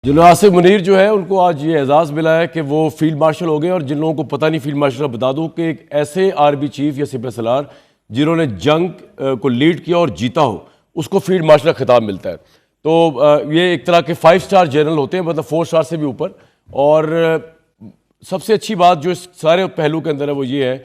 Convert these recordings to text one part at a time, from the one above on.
General Asif Munir جو ہے ان کو آج یہ اعزاز ملا ہے کہ وہ فیلڈ مارشل ہو گئے، اور جن لوگوں کو پتہ نہیں فیلڈ مارشل بتا دوں کہ ایک ایسے آرمی چیف یا سپہ سالار جنہوں نے جنگ کو لیڈ کیا اور جیتا ہو اس کو فیلڈ مارشل کا خطاب ملتا ہے. تو یہ ایک طرح کے 5 اسٹار جنرل ہوتے ہیں، مطلب 4 اسٹار سے بھی اوپر. اور سب سے اچھی بات جو اس سارے پہلو کے اندر ہے وہ یہ ہے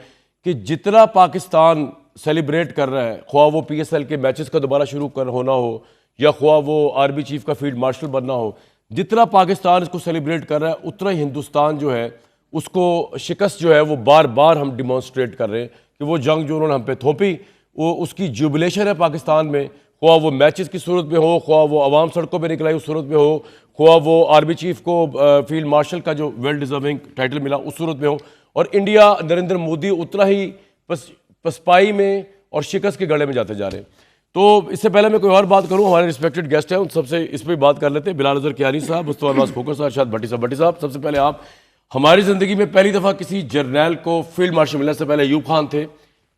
کہ جتنا پاکستان سیلیبریٹ کر رہا ہے، خواہ وہ پی ایس ایل کے میچز کا دوبارہ شروع ہونا ہو یا خواہ وہ آرمی چیف کا فیلڈ مارشل بننا ہو، جتنا پاکستان اس کو سیلیبریٹ کر رہا ہے اتنا ہی ہندوستان جو ہے اس کو شکست جو ہے وہ بار بار ہم ڈیمانسٹریٹ کر رہے ہیں کہ وہ جنگ جو انہوں نے ہم پہ تھوپی وہ اس کی جوبلیشن ہے پاکستان میں، خواہ وہ میچز کی صورت میں ہو، خواہ وہ عوام سڑکوں پہ نکل آئی اس صورت میں ہو، خواہ وہ آرمی چیف کو فیلڈ مارشل کا جو ویل ڈیزرونگ ٹائٹل ملا اس صورت میں ہو. اور انڈیا نریندر مودی اتنا ہی پسپائی میں اور شکست کے گڑھے میں جاتے جا رہے ہیں. تو اس سے پہلے میں کوئی اور بات کروں، ہمارے ریسپیکٹڈ گیسٹ ہیں ان سب سے اس پہ بات کر لیتے ہیں. بلال اظہر کیانی صاحب، مصطفیٰ نواز کھوکھر صاحب، ارشاد بھٹی صاحب. بھٹی صاحب، سب سے پہلے آپ، ہماری زندگی میں پہلی دفعہ کسی جرنیل کو فیلڈ مارشل ملنے سے پہلے ایوب خان تھے،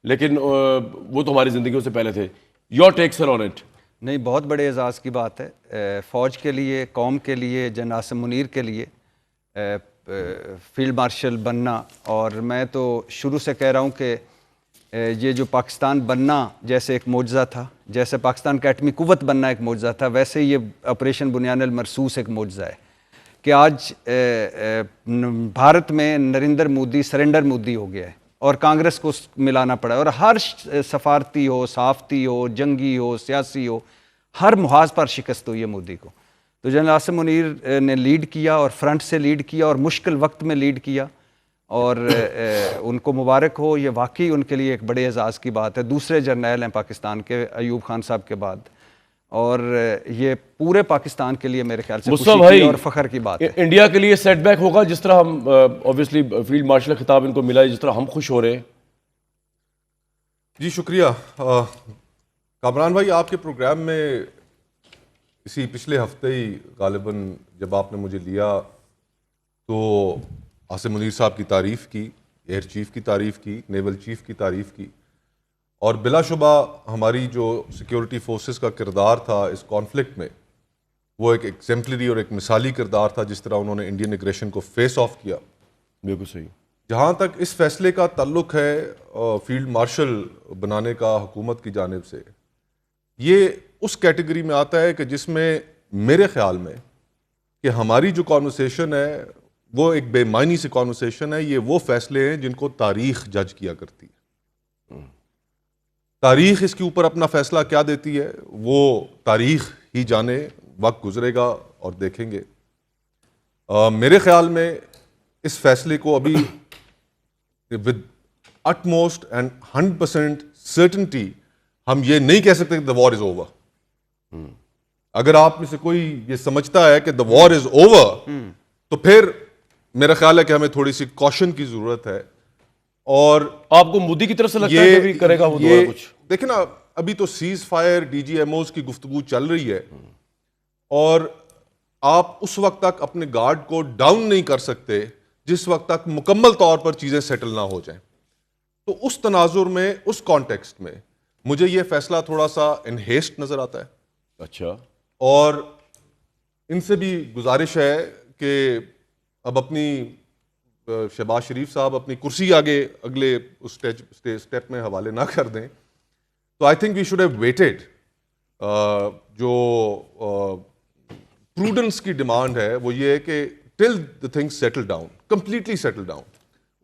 لیکن وہ تو ہماری زندگیوں سے پہلے تھے. Your take sir on it. نہیں، بہت بڑے اعزاز کی بات ہے فوج کے لیے، قوم کے لیے، جنرل آصف منیر کے لیے فیلڈ مارشل بننا. اور میں تو شروع سے کہہ رہا ہوں کہ یہ جو پاکستان بننا جیسے ایک معجزہ تھا، جیسے پاکستان کا ایٹمی قوت بننا ایک معجزہ تھا، ویسے یہ آپریشن بنیان المرصوص ایک معجزہ ہے کہ آج بھارت میں نریندر مودی سرنڈر مودی ہو گیا ہے اور کانگریس کو ملانا پڑا ہے. اور ہر سفارتی ہو، صحافتی ہو، جنگی ہو، سیاسی ہو، ہر محاذ پر شکست ہوئی ہے مودی کو. تو جنرل آصف منیر نے لیڈ کیا اور فرنٹ سے لیڈ کیا اور مشکل وقت میں لیڈ کیا، اور ان کو مبارک ہو. یہ واقعی ان کے لیے ایک بڑے اعزاز کی بات ہے. دوسرے جرنیل ہیں پاکستان کے ایوب خان صاحب کے بعد، اور یہ پورے پاکستان کے لیے میرے خیال سے خوشی کی اور فخر کی بات ہے. انڈیا کے لیے سیٹ بیک ہوگا جس طرح ہم اوبیسلی فیلڈ مارشل خطاب ان کو ملا ہے، جس طرح ہم خوش ہو رہے ہیں. جی شکریہ. کامران بھائی، آپ کے پروگرام میں اسی پچھلے ہفتے ہی غالباً جب آپ نے مجھے لیا تو آصف منیر صاحب کی تعریف کی، ایئر چیف کی تعریف کی، نیول چیف کی تعریف کی، اور بلا شبہ ہماری جو سیکیورٹی فورسز کا کردار تھا اس کانفلکٹ میں وہ ایک ایگزمپلری اور ایک مثالی کردار تھا، جس طرح انہوں نے انڈین ایگریشن کو فیس آف کیا. بالکل صحیح. جہاں تک اس فیصلے کا تعلق ہے فیلڈ مارشل بنانے کا حکومت کی جانب سے، یہ اس کیٹیگری میں آتا ہے کہ جس میں میرے خیال میں کہ ہماری جو کانورسیشن ہے وہ ایک بے معنی سے کانورسیشن ہے. یہ وہ فیصلے ہیں جن کو تاریخ جج کیا کرتی ہے. تاریخ اس کے اوپر اپنا فیصلہ کیا دیتی ہے وہ تاریخ ہی جانے، وقت گزرے گا اور دیکھیں گے. میرے خیال میں اس فیصلے کو ابھی ود utmost and 100% certainty ہم یہ نہیں کہہ سکتے کہ the war is over. اگر آپ میں سے کوئی یہ سمجھتا ہے کہ the war is over تو پھر میرا خیال ہے کہ ہمیں تھوڑی سی کوشن کی ضرورت ہے. اور آپ کو مودی کی طرف سے لگتا ہے کہ بھی کرے گا وہ دوبارہ کچھ؟ دیکھیں نا، ابھی تو ceasefire, D G M Os کی گفتگو چل رہی ہے، اور آپ اس وقت تک اپنے گارڈ کو ڈاؤن نہیں کر سکتے جس وقت تک مکمل طور پر چیزیں سیٹل نہ ہو جائیں. تو اس تناظر میں، اس کانٹیکسٹ میں مجھے یہ فیصلہ تھوڑا سا انہیسٹ نظر آتا ہے. اچھا. اور ان سے بھی گزارش ہے کہ اب اپنی شہباز شریف صاحب اپنی کرسی آگے اگلے اسٹیپ میں حوالے نہ کر دیں. تو I think we should have waited. جو پروڈنس کی ڈیمانڈ ہے وہ یہ ہے کہ till the thing settle down, completely settle down,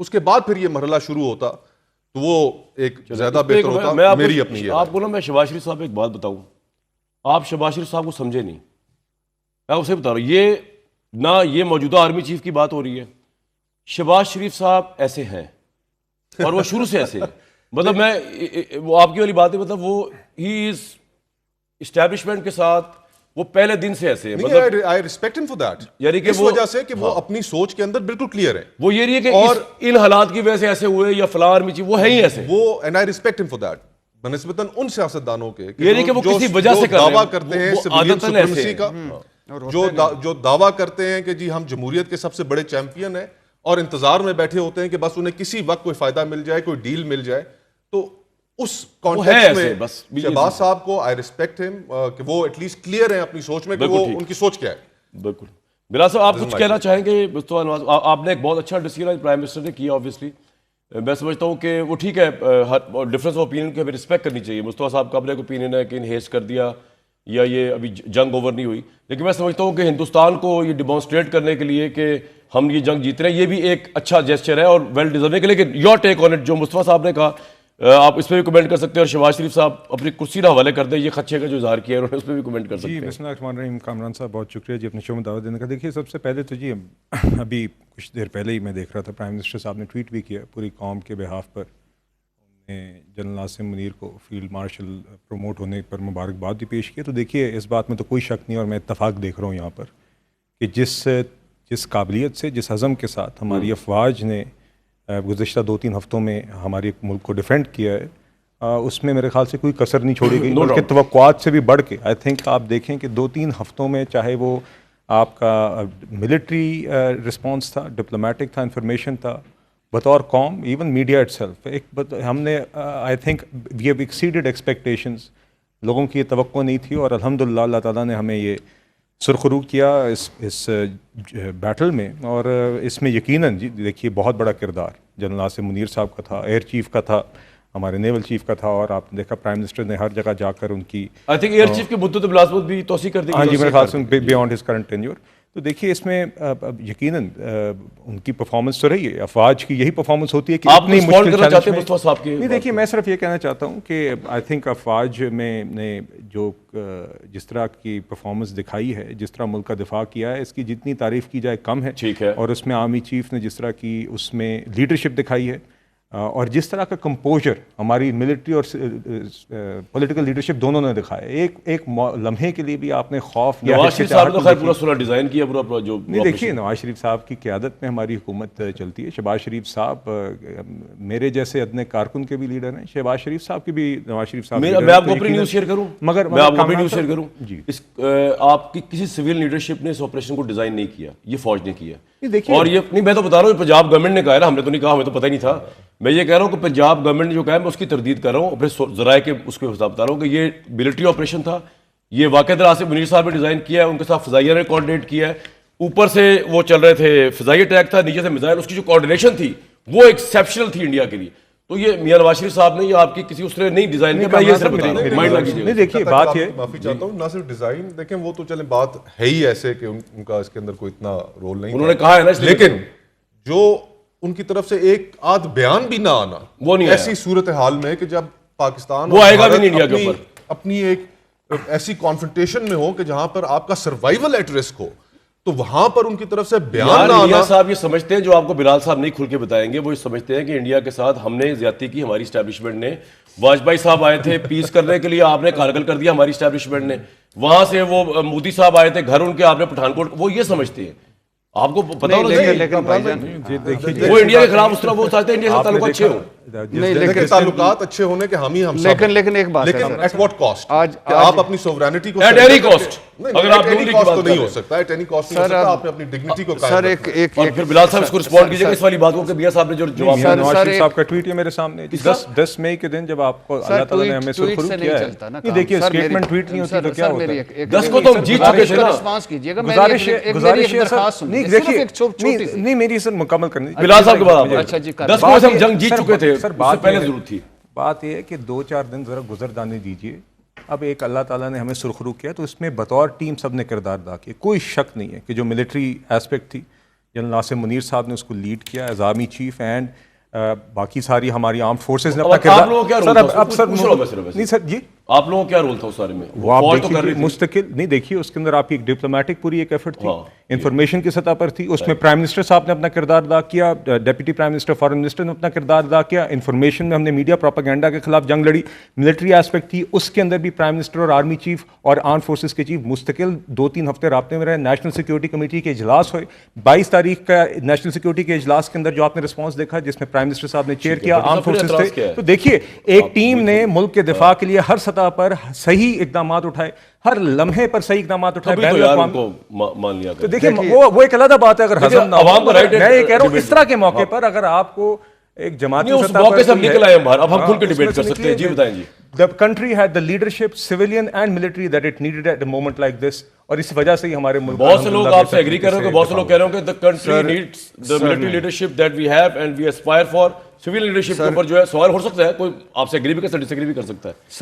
اس کے بعد پھر یہ مرحلہ شروع ہوتا تو وہ ایک زیادہ بہتر ہوتا. میری اپنی آپ کو نا، میں شہباز شریف صاحب ایک بات بتاؤں، آپ شہباز شریف صاحب کو سمجھے نہیں. میں اسے بتا رہا ہوں، یہ نہ یہ موجودہ آرمی چیف کی بات ہو رہی ہے. شہباز شریف صاحب ایسے ہیں اور وہ شروع سے ایسے ہیں. مطلب میں وہ آپ کی والی بات ہے، مطلب وہ ہی از اسٹیبلشمنٹ کے ساتھ وہ پہلے دن سے ایسے ہیں. مطلب I respect him for that. یعنی کہ اس وجہ سے کہ وہ اپنی سوچ کے اندر بالکل کلیئر ہے. وہ یہ نہیں ہے کہ اور ان حالات کی وجہ سے ایسے ہوئے یا فلاں آرمی چیف، وہ ہے ہی ایسے. وہ and I respect him for that. بنسبتاً ان سیاستدانوں کے یہ نہیں کہ وہ کسی وجہ سے دعویٰ کرتے ہیں سویلین سپریمیسی کا، جو دعویٰ کرتے ہیں کہ جی ہم جمہوریت کے سب سے بڑے چیمپئن ہیں، اور انتظار میں بیٹھے ہوتے ہیں کہ بس انہیں کسی وقت کوئی فائدہ مل جائے، کوئی ڈیل مل جائے. تو اس کانٹیکسٹ میں شہباز صاحب کو آئی ریسپیکٹ ہم کہ وہ ایٹ لیسٹ کلیئر ہیں اپنی سوچ میں کہ وہ ان کی سوچ کیا ہے. بالکل. بلال صاحب آپ کچھ کہنا چاہیں گے؟ مصطفیٰ نواز آپ نے ایک بہت اچھا ڈسیزن پرائم منسٹر نے کیا آبویسلی. میں سمجھتا ہوں کہ وہ ٹھیک ہے, ڈفرینس آف اوپینین کی ہمیں رسپیکٹ کرنی چاہیے. مصطفیٰ صاحب کا اپنا ایک اوپینین ہے کہ انہیز کر دیا یا یہ ابھی جنگ اوور نہیں ہوئی, لیکن میں سمجھتا ہوں کہ ہندوستان کو یہ ڈیمانسٹریٹ کرنے کے لیے کہ ہم یہ جنگ جیت رہے ہیں, یہ بھی ایک اچھا جیسچر ہے اور ویل ڈیزرونگ ہے. لیکن یور ٹیک آن اٹ, جو مصطفیٰ صاحب نے کہا آپ اس پہ بھی کمنٹ کر سکتے ہیں, اور شہباز شریف صاحب اپنی کرسی نہ حوالے کر دیں, یہ خدشے کا جو اظہار کیا ہے انہوں نے اس پہ بھی کمنٹ کر سکتے ہیں. جی بسم اللہ الرحمن الرحیم. کامران صاحب بہت شکریہ جی اپنے شو میں دعوت دینے کا. دیکھیے سب سے پہلے تو جی ابھی کچھ دیر پہلے ہی میں دیکھ رہا تھا پرائم منسٹر صاحب نے ٹویٹ بھی کیا پوری قوم کے بہاف پر, انہوں نے جنرل عاصم منیر کو فیلڈ مارشل پروموٹ ہونے پر مبارکباد بھی پیش کیا. تو دیکھیے اس بات میں تو کوئی شک نہیں, اور میں اتفاق دیکھ رہا ہوں یہاں پر کہ جس قابلیت سے, جس عزم کے ساتھ ہماری افواج نے گزشتہ 2-3 ہفتوں میں ہمارے ملک کو ڈیفینڈ کیا ہے, اس میں میرے خیال سے کوئی کسر نہیں چھوڑی گئی, بلکہ توقعات سے بھی بڑھ کے. آئی تھنک آپ دیکھیں کہ 2-3 ہفتوں میں چاہے وہ آپ کا ملٹری رسپانس تھا, ڈپلومیٹک تھا, انفارمیشن تھا, بطور قوم ایون میڈیا اٹ سیلف ہم نے I think we have exceeded expectations. لوگوں کی یہ توقع نہیں تھی, اور الحمدللہ اللہ تعالیٰ نے ہمیں یہ سرخرو کیا اس بیٹل میں. اور اس میں یقیناً جی دیکھیے بہت بڑا کردار جنرل عاصم منیر صاحب کا تھا, ایئر چیف کا تھا, ہمارے نیول چیف کا تھا, اور آپ نے دیکھا پرائم منسٹر نے ہر جگہ جا کر ان کی آئی تھنک ایئر چیف کی مدت ملازمت بھی توسیع کر دی گئی. ہاں جی میرے خیال سے بیانڈ ہز کرنٹ ٹینیور. تو دیکھیے اس میں یقیناً ان کی پرفارمنس تو رہی ہے, افواج کی یہی پرفارمنس ہوتی ہے کہ آپ اتنی رسپونڈ مشکل کرنا چاہتے ہیں چیلنج مصطفیٰ صاحب کی؟ نہیں دیکھیے میں صرف یہ کہنا چاہتا ہوں کہ آئی تھنک افواج میں نے جو جس طرح کی پرفارمنس دکھائی ہے, جس طرح ملک کا دفاع کیا ہے, اس کی جتنی تعریف کی جائے کم ہے. ٹھیک ہے. اور اس میں آرمی چیف نے جس طرح کی اس میں لیڈرشپ دکھائی ہے, اور جس طرح کا کمپوزر ہماری ملٹری اور پولیٹیکل لیڈرشپ دونوں نے دکھایا, ایک لمحے کے لیے بھی آپ نے خوف یا نواز شریف صاحب نے خیر پورا سولہ ڈیزائن کیا پورا جو نہیں. دیکھیے نواز شریف صاحب کی قیادت میں ہماری حکومت چلتی ہے. شہباز شریف صاحب میرے جیسے ادنے کارکن کے بھی لیڈر ہیں, شہباز شریف صاحب کی بھی نواز شریف صاحب. میں آپ کو اپنی نیوز شیئر کروں, مگر میں آپ کو اپنی نیوز شیئر کروں جی. آپ کی کسی سول لیڈرشپ نے اس آپریشن کو ڈیزائن نہیں کیا, یہ فوج نے کیا. اور یہ نہیں, میں تو بتا رہا ہوں پنجاب گورنمنٹ نے کہا ہے نا, ہم نے تو نہیں کہا, ہمیں تو پتہ ہی نہیں تھا. میں یہ کہہ رہا ہوں کہ پنجاب گورنمنٹ نے جو کہا ہے میں اس کی تردید کر رہا ہوں, پھر ذرائع کے اس کے حساب بتا رہا ہوں کہ یہ ملٹری آپریشن تھا, یہ واقعہ عاصم منیر صاحب نے ڈیزائن کیا ہے, ان کے ساتھ فضائیہ نے کوآرڈینیٹ کیا ہے. اوپر سے وہ چل رہے تھے فضائی اٹیک تھا, نیچے سے میزائل, اس کی جو کوآرڈینیشن تھی وہ ایکسیپشنل تھی انڈیا کے لیے. تو یہ میاں نواز شریف صاحب نے یا آپ کی کسی اس نے نہیں ڈیزائن کیا, میں یہ صرف بتا رہا ہوں, مائنڈ لگی نہیں. دیکھیے بات یہ معافی چاہتا ہوں, نہ صرف ڈیزائن دیکھیں وہ تو چلیں بات ہے ہی ایسے کہ ان کا اس کے اندر کوئی اتنا رول نہیں, انہوں نے کہا ہے نا, لیکن جو ان کی طرف سے ایک آدھ بیان بھی نہ آنا وہ نہیں ایسی صورتحال میں کہ جب پاکستان وہ آئے گا بھی نہیں انڈیا کے اوپر, اپنی ایک ایسی کانفرنٹیشن میں ہو کہ جہاں پر آپ کا سروائیول ایٹ رسک ہو, تو وہاں پر ان کی طرف سے بیان نہ آنا. صاحب یہ سمجھتے ہیں, جو آپ کو بلال صاحب نہیں کھل کے بتائیں گے, وہ یہ سمجھتے ہیں کہ انڈیا کے ساتھ ہم نے زیادتی کی, ہماری اسٹیبلشمنٹ نے. واجپئی صاحب آئے تھے پیس کرنے کے لیے, آپ نے کارگل کر دیا ہماری اسٹیبلشمنٹ نے. وہاں سے وہ مودی صاحب آئے تھے گھر ان کے, آپ نے پٹھان کوٹ, وہ یہ سمجھتے ہیں. آپ کو پتا ہونا چاہیے وہ انڈیا کے خلاف اس طرح وہ چاہتے ہیں انڈیا سے تعلقات اچھے ہوں. لیکن تعلقات اچھے ہونے کے ہم ہی ہم سب, لیکن ایک بات ہے, لیکن ایٹ واٹ کاسٹ, آپ اپنی سوورینٹی کو ایٹ اینی کاسٹ, اگر آپ ایٹ اینی کاسٹ تو نہیں ہو سکتا, ایٹ اینی کاسٹ نہیں ہو سکتا, آپ نے اپنی ڈگنیٹی کو قائم رکھنا ہے. اور پھر بلال صاحب اس کو رسپونڈ کیجئے اس والی بات کو کہ میاں صاحب نے جو جواب دیا. نواز شریف صاحب کا ٹویٹ ہے میرے سامنے 10 مئی کے دن, جب آپ کو اللہ تعالیٰ نے ہمیں سرخرو کیا ہے. نہیں دیکھیے اسٹیٹمنٹ ٹویٹ نہیں ہوتی تو کیا ہوتا ہے, 10 کو تو ہم جیت چکے تھے نا. گزارش ہے نہیں دیکھیے نہیں میری سر مکمل کرنی. بلال صاحب کے بعد 10 کو ہم جنگ جیت چکے تھے, سر بات پہلے ضرورت تھی. بات یہ ہے کہ 2-4 دن ذرا گزر جانے دیجیے. اب ایک اللہ تعالیٰ نے ہمیں سرخرو کیا, تو اس میں بطور ٹیم سب نے کردار ادا کیا. کوئی شک نہیں ہے کہ جو ملٹری ایسپیکٹ تھی, جنرل عاصم منیر صاحب نے اس کو لیڈ کیا ایز آرمی چیف, اینڈ باقی ساری ہماری آرم فورسز نے اپنا کردار. نہیں سر جی آپ لوگوں کا کیا رول تھا اس بارے میں؟ وہ آپ دیکھیے مستقل نہیں, دیکھیے اس کے اندر آپ کی ایک ڈپلومیٹک پوری ایک ایفرٹ تھی, انفارمیشن کی سطح پر تھی. اس میں پرائم منسٹر صاحب نے اپنا کردار ادا کیا, deputy prime minister foreign minister نے اپنا کردار ادا کیا. انفارمیشن میں ہم نے میڈیا پروپیگنڈا کے خلاف جنگ لڑی. ملٹری ایسپیکٹ تھی, اس کے اندر بھی پرائم منسٹر اور آرمی چیف اور آرم فورسز کے چیف مستقل 2-3 ہفتے رابطے میں رہے. نیشنل سیکورٹی کمیٹی کے اجلاس ہوئے. 22 تاریخ کا نیشنل سیکورٹی کے اجلاس کے اندر جو آپ نے رسپانس دیکھا, جس میں پرائم منسٹر صاحب نے چیئر کیا, آرم فورسز تھے. تو دیکھیے ایک ٹیم نے ملک کے دفاع کے لیے ہر سطح پر صحیح اقدامات اٹھائے, ہر لمحے پر صحیح اقدامات اٹھائے. تو دیکھیں وہ ایک علیحدہ بات ہے, اگر ہضم نہ ہو. میں یہ کہہ رہا ہوں اس طرح کے موقع پر اگر آپ کو ایک جماعتی سطح پر نکل آئے ہم کھل کے ڈیبیٹ کر سکتے ہیں. جی بتائیں. جی the country had the leadership, civilian and military, that it needed at a moment like this. اور اس وجہ سے ہی ہمارے ملک بہت سے لوگ آپ سے ایگری کر رہے ہوں کہ بہت سے لوگ کہہ رہے ہوں کہ the country needs the military leadership that we have and we aspire for. civil leadership کے اوپر جو ہے سوال ہو سکتا ہے, کوئی آپ سے ایگری بھی کر سکتا ہے, ڈس ایگری بھی کر سکتا ہے.